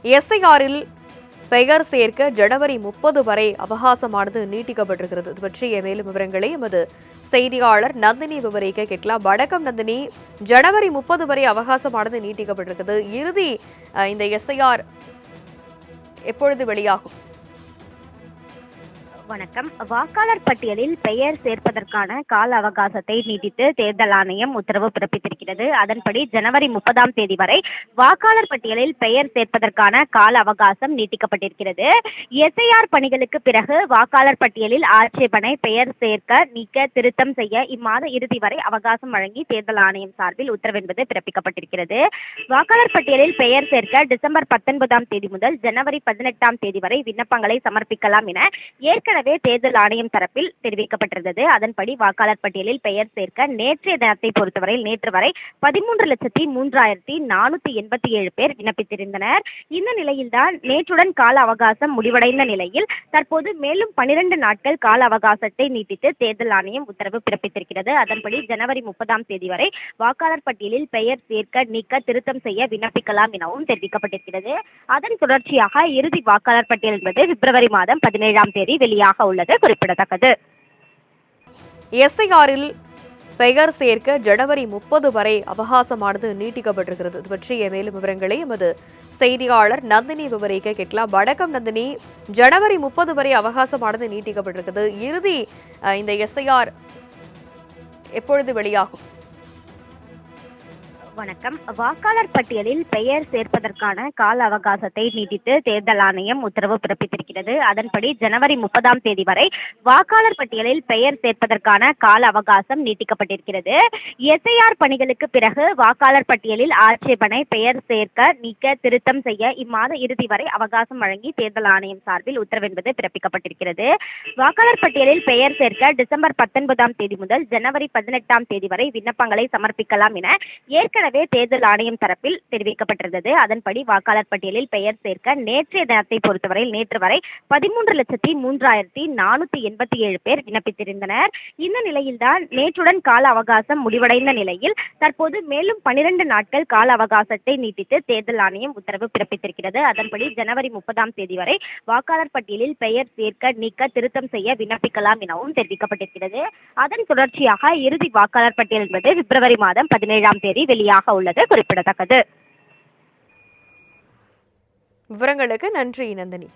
எஸ்ஐஆரில் பெயர் சேர்க்க ஜனவரி 30 வரை அவகாசமானது நீட்டிக்கப்பட்டிருக்கிறது. இது பற்றிய மேலும் விவரங்களை எமது செய்தியாளர் நந்தினி விவரிக்க கேட்கலாம். வணக்கம் நந்தினி. ஜனவரி 30 வரை அவகாசமானது நீட்டிக்கப்பட்டிருக்கிறது. இறுதி இந்த எஸ்ஐஆர் எப்பொழுது வெளியாகும்? வணக்கம். வாக்காளர் பட்டியலில் பெயர் சேர்ப்பதற்கான கால அவகாசத்தை நீட்டித்து தேர்தல் ஆணையம் உத்தரவு பிறப்பித்திருக்கிறது. அதன்படி ஜனவரி 30ஆம் தேதி வரை வாக்காளர் பட்டியலில் பெயர் சேர்ப்பதற்கான கால அவகாசம் நீட்டிக்கப்பட்டிருக்கிறது. எஸ்ஐஆர் பணிகளுக்கு பிறகு வாக்காளர் பட்டியலில் ஆட்சேபனை, பெயர் சேர்க்க, நீக்க, திருத்தம் செய்ய இம்மாத இறுதி வரை அவகாசம் வழங்கி தேர்தல் ஆணையம் சார்பில் உத்தரவு என்பது பிறப்பிக்கப்பட்டிருக்கிறது. வாக்காளர் பட்டியலில் பெயர் சேர்க்க டிசம்பர் 19ஆம் தேதி முதல் ஜனவரி 18ஆம் தேதி வரை விண்ணப்பங்களை சமர்ப்பிக்கலாம் என ஏற்கனவே தேர்தல் ஆணையம் தரப்பில் தெரிவிக்கப்பட்டிருந்தது. அதன்படி வாக்காளர் பட்டியலில் பெயர் சேர்க்க நேற்றைய தினத்தை பொறுத்தவரையில் நேற்று வரை 13,03,487 பேர் விண்ணப்பித்திருந்தனர். இந்த நிலையில்தான் நேற்றுடன் கால அவகாசம் முடிவடைந்த நிலையில் தற்போது மேலும் 12 நாட்கள் கால அவகாசத்தை நீட்டித்து தேர்தல் ஆணையம் உத்தரவு பிறப்பித்திருக்கிறது. அதன்படி ஜனவரி 30ஆம் தேதி வரை வாக்காளர் பட்டியலில் பெயர் சேர்க்க, நீக்க, திருத்தம் செய்ய விண்ணப்பிக்கலாம் எனவும் தெரிவிக்கப்பட்டிருக்கிறது. அதன் தொடர்ச்சியாக இறுதி வாக்காளர் பட்டியல் என்பது பிப்ரவரி மாதம் 17ஆம் தேதி வெளியாக உள்ளது குறிப்பிடத்தக்கது. எஸ்ஐஆரில் பெயர் சேர்க்க ஜனவரி 30 வரை அவகாசமானது நீட்டிக்கப்பட்டிருக்கிறது. இது பற்றிய மேலும் விவரங்களை எமது செய்தியாளர் நந்தினி விவரிக்க கேட்கலாம். வணக்கம் நந்தினி. ஜனவரி 30 வரை அவகாசமானது நீட்டிக்கப்பட்டிருக்கிறது. இறுதி இந்த எஸ்ஐஆர் எப்பொழுது வெளியாகும்? வணக்கம். வாக்காளர் பட்டியலில் பெயர் சேர்ப்பதற்கான கால அவகாசத்தை நீட்டித்து தேர்தல் ஆணையம் உத்தரவு பிறப்பித்திருக்கிறது. அதன்படி ஜனவரி 30ஆம் தேதி வரை வாக்காளர் பட்டியலில் பெயர் சேர்ப்பதற்கான கால அவகாசம் நீட்டிக்கப்பட்டிருக்கிறது. எஸ்ஐஆர் பணிகளுக்கு பிறகு வாக்காளர் பட்டியலில் ஆட்சேபனை, பெயர் சேர்க்க, நீக்க, திருத்தம் செய்ய இம்மாத இறுதி வரை அவகாசம் வழங்கி தேர்தல் ஆணையம் சார்பில் உத்தரவு என்பது பிறப்பிக்கப்பட்டிருக்கிறது. வாக்காளர் பட்டியலில் பெயர் சேர்க்க டிசம்பர் 19ஆம் தேதி முதல் ஜனவரி 18ஆம் தேதி வரை விண்ணப்பங்களை சமர்ப்பிக்கலாம் என ஏற்கனவே தேர்தல் ஆணையம் தரப்பில் தெரிவிக்கப்பட்டிருந்தது. அதன்படி வாக்காளர் பட்டியலில் பெயர் சேர்க்க நேற்றைய தினத்தை பொறுத்தவரையில் நேற்று வரை 13,03,487 பேர் விண்ணப்பித்திருந்தனர். இந்த நிலையில்தான் நேற்றுடன் கால அவகாசம் முடிவடைந்த நிலையில் தற்போது மேலும் 12 நாட்கள் கால அவகாசத்தை நீட்டித்து தேர்தல் ஆணையம் உத்தரவு பிறப்பித்திருக்கிறது. அதன்படி ஜனவரி 30ஆம் தேதி வரை வாக்காளர் பட்டியலில் பெயர் சேர்க்க, நீக்க, திருத்தம் செய்ய விண்ணப்பிக்கலாம் எனவும் தெரிவிக்கப்பட்டிருக்கிறது. அதன் தொடர்ச்சியாக இறுதி வாக்காளர் பட்டியல் என்பது பிப்ரவரி மாதம் 17ஆம் தேதி வெளியாக உள்ளது குறிப்பிடத்தக்கது. விவரங்களுக்கு நன்றி நந்தினி.